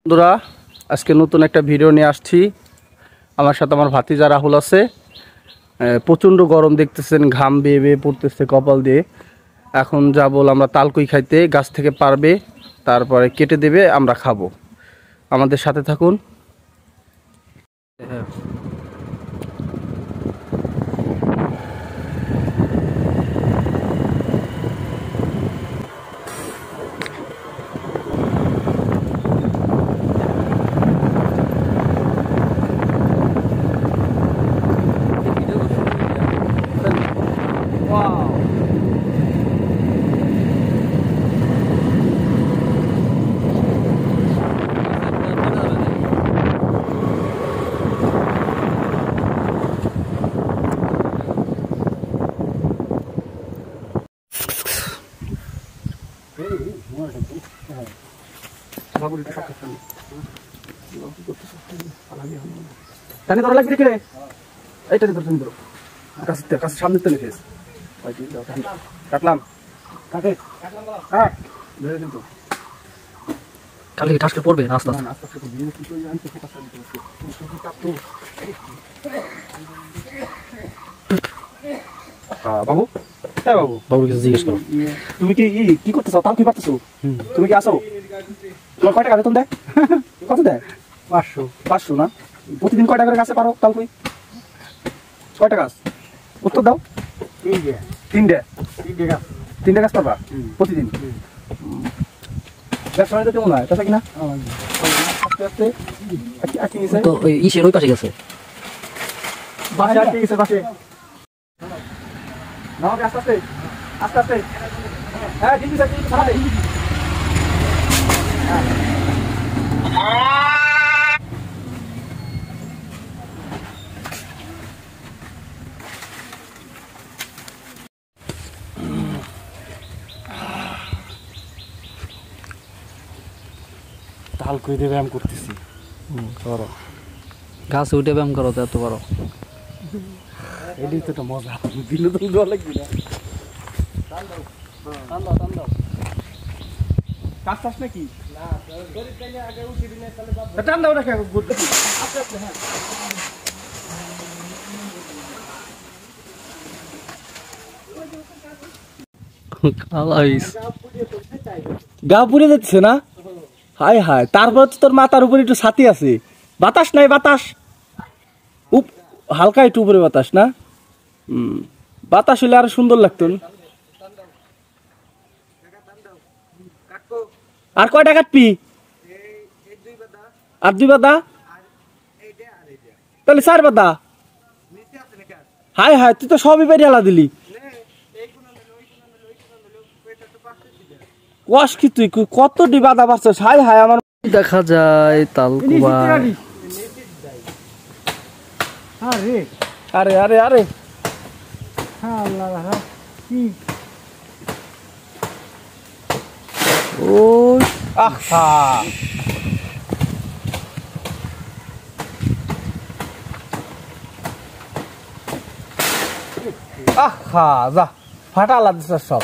বন্ধুরা আজকে নতুন একটা ভিডিও নিয়ে আসছি। আমার সাথে আমার ভাতিজা রাহুল আছে। প্রচণ্ড গরম দেখতেছেন, ঘাম বেয়ে বেয়ে পড়তেছে কপাল দিয়ে। এখন যাবো আমরা তালকুই খাইতে, গাছ থেকে পারবে, তারপরে কেটে দেবে, আমরা খাবো। আমাদের সাথে থাকুন। কাটলাম কালকে ঠাসকে পড়বে আস্তে আস্তে। বাবু, হ্যাঁ বাবু, বাবুর কাছে জিজ্ঞেস করো তুমি কি করতেছো? তাও কি পারতেছো? তুমি কি আসো? তোমার কয় টাকা বেতন দেয়? কত দেয়? 500 না? প্রতিদিন কয় টাকা করে গাছে পারো? তাও কই কয়টা গাছ? উত্তর দাও। তিনটে গাছ পারবা প্রতিদিন? ব্যবসা বাণিজ্য কেমন হয়? কথা কিনা তো ওই ইসের ওই পাশে গেছে, বাসে আস্তে আস্তে আস্তে আস্তে। হ্যাঁ ঠিক আছে, তাল কইতে ব্যায়াম করতেছি। করো, গাছে উঠে ব্যায়াম করো তো এত বড়, এটাই তো একটা মজা। বিনোদন দেওয়া লাগবে না। কাজ চাষ নাকি? টান দাও না, গা পুড়ে যাচ্ছে না? হায় হায়, তারপর তো তোর মাথার উপরে একটু ছাতি আছে, বাতাস নাই, বাতাস হালকা একটু উপরে বাতাস না? বাতাস হলে আরো সুন্দর লাগতো। আর কয়টা কাটবি? আর 2 বাদা, তাহলে 4 বাদা। হায় হায়, তুই তো সবই বাইরে আলা দিলি। কস কি তুই কতটি বাদা পারছিস? হায় হায়, আমার দেখা যায় তালকুয়া। আরে আরে আরে আরে, ও আহা, আহা, যা ফাটা লাগছে সব।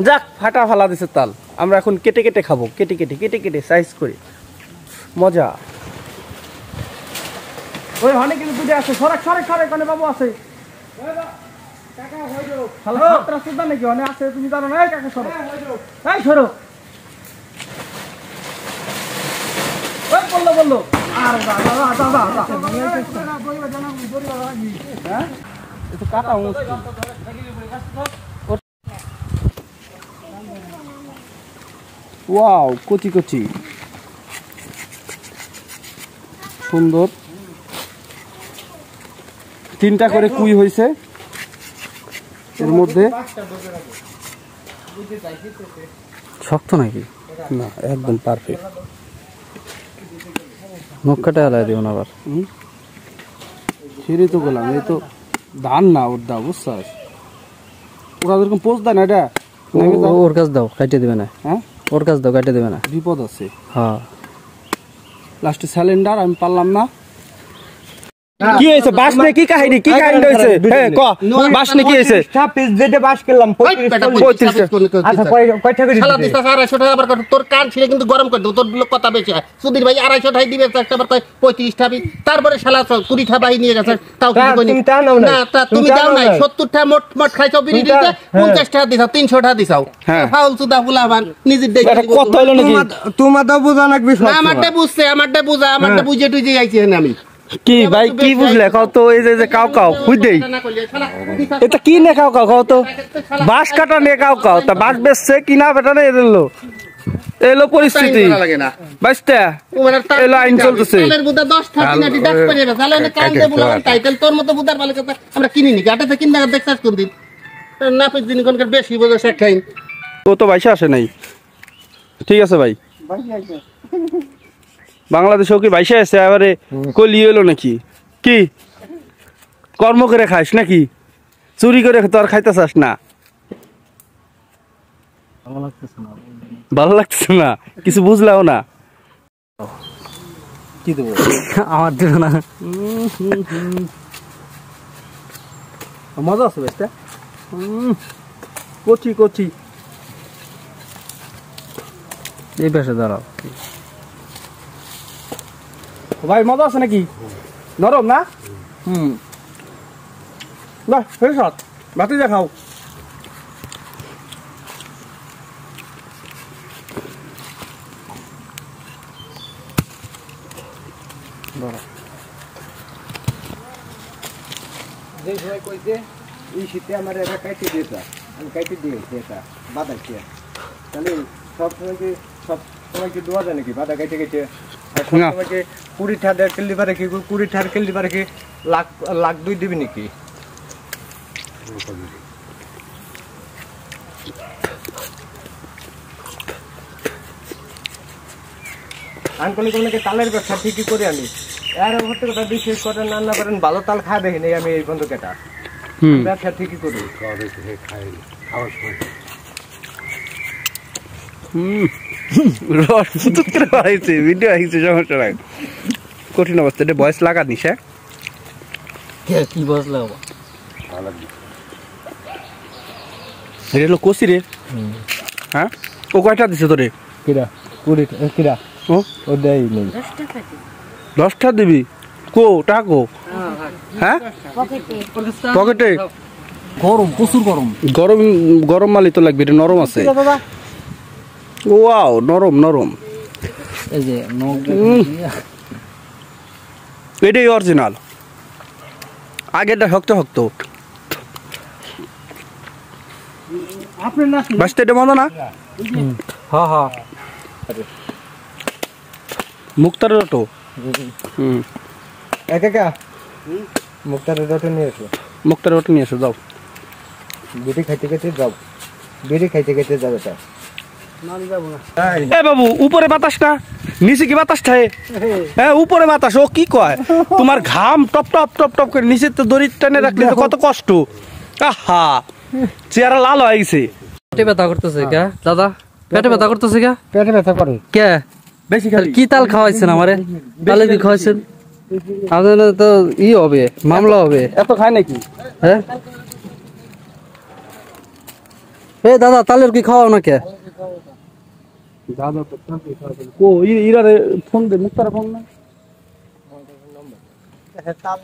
যাক, ফাটা ফালা দিছে তাল। আমরা এখন কেটে কেটে খাবো, কেটে কেটে কেটে কেটে সাইজ করে, মজা। ওই অনেক কিন্তু দুধে আছে, সরেক সরেক সরেক, অনেক বাবু আছে। নাকি অনেক আছে, তুমি জানো না? কাকা সরো, এই সরো, বললো বললো। আর কাটা ওয়াও, কচি কচি সুন্দর। 3টা করে কুই হয়েছে এর মধ্যে। শক্ত নাকি? না, একদম পারফেক্ট। মক্কাটা হালাই দিও না আবার। সেটাই তো বললাম, এই তো ধান না, ওর দা বুঝছাস, ওরা যেরকম পোস্ট দেয় না, এটা ওর কাছ দাও, কাটে দেবে না। হ্যাঁ, ওর কাছ দাও, কাটে দেবে না, বিপদ আছে। হ্যাঁ, লাস্টে সিলিন্ডার আমি পারলাম না। কি হয়েছে বাস নিয়ে কি কাহিনী হয়েছে হ্যাঁ ক বাস নিয়ে কি হয়েছে পিস যেটা বাস করলাম 35 আচ্ছা কয় টাকা শালা দিস 250 টাকা আবার তোর কান ছিঁড়ে কিন্তু গরম করে দেব তোর কথা বেশি হয় সুধীর ভাই 250 টাকা দিবে একটা আবার 35 টাকা তারপরে শালা 20 টাকা বাহি নিয়ে গেছে তাও কি কইনি না তা তুমি দাও নাই 70 টাকা মোট খাইছো বিড়ি দিতে 50 টাকা দিছাও 300 টাকা দিছাও ফাউল সুদা ফুলাবান নিজের দেই কত হইলো নাকি তোমার দাও বুঝা লাগবে না আমারটা বুঝছে আমারটা বুঝে টুইজে আইছি আমি কি ভাই কি বুঝলে কত এই যে কাউ খুই দেই এটা কি নে কাউ তো বাস কাটা নে কাউ তা বাস বেচছে কিনা বেটা নে এলো পরিস্থিতি বাইস্তা এলো আইন চলতেছে তালের বুদা 10 টাকা কিনাটি ডাক করে রে তাহলে কান দে বলার টাইটেল তোর মতো বুদার বালে কথা আমরা কিনি নি গাটাতে কিনা দেখছাস কোন দিন না পেজ দিন কোনকার বেশি বোঝা শেখ খাইন ও তো বাইসা আসে নাই ঠিক আছে ভাই বাংলাদেশেও কি বাইসা আছে এবারে কলি এলো নাকি কি কর্ম করে খাইস নাকি চুরি করে তো আর খাইতে চাস না ভালো লাগতেছে না কিছু বুঝলাও না কি দেব আমার দেব না মজা আছে বেস্তা কচি এই পাশে দাঁড়াও ভাই মজা আছে নাকি নরম না বাহ ফের সাত বাতি দেখাও যে সময় কইছে এই শীতে আমার এটা কাইতে দিয়েছে আমি কাইতে দিয়েছি এটা বাদাইছি তাহলে সব সময় কি দেওয়া যায় নাকি বাদা কাইতে কেটে আর সব সময় কি 20 টাকা কিনলে পারে কি 20 টাকা কিনলে পারে কি লাখ 2 দিবি নাকি আনকলি কোনকে তালের ব্যবসা ঠিকই করে আমি এর হতে কথা বিশেষ করে না করেন ভালো তাল খায় দেখি নাই আমি এই বন্ধুকেটা ব্যবসা ঠিকই করি রস ফুটুত করে বাড়াইছে ভিডিও আইছে সমস্যা নাই কঠিন অবস্থা এটা বয়স লাগা নিস কি বস লাগাবো এটা হলো কষি রে হ্যাঁ ও কয়টা দিছে তোরে কিরা 20 কিরা ও দেই নেই 10 টাকা দিবি কো টাকো হ্যাঁ পকেটে গরম প্রচুর গরম মালি তো লাগবে এটা নরম আছে ওয়াও নরম এই যে এটাই অরিজিনাল আগেরটা শক্ত আপনি না বাসতে এটা মজা না হ্যাঁ মুক্তারের অটো একা মুক্তারের অটো নিয়ে এসো মুক্তারের অটো নিয়ে এসো যাও বিড়ি খাইতে যাও এটা এ বাবু উপরে বাতাস না নিচে কি বাতাস থাকে হ্যাঁ উপরে বাতাস ও কি কয় তোমার ঘাম টপ করে নিচে তো দড়ি টেনে রাখলে তো কত কষ্ট আহা চেহারা লাল হয়ে গেছে পেটে ব্যথা করতেছে কে দাদা পেটে ব্যথা করতেছে কে পেটে ব্যথা করে কে বেশি কি তাল খাওয়াইছেন আমারে তালে কি খাওয়াইছেন আমাদের তো হবে মামলা হবে এত খায় নাকি হ্যাঁ এ দাদা তালের কি খাওয়াও না কে দাদা তো ও ইরা ফোন দে মুক্তার ফোন না তাল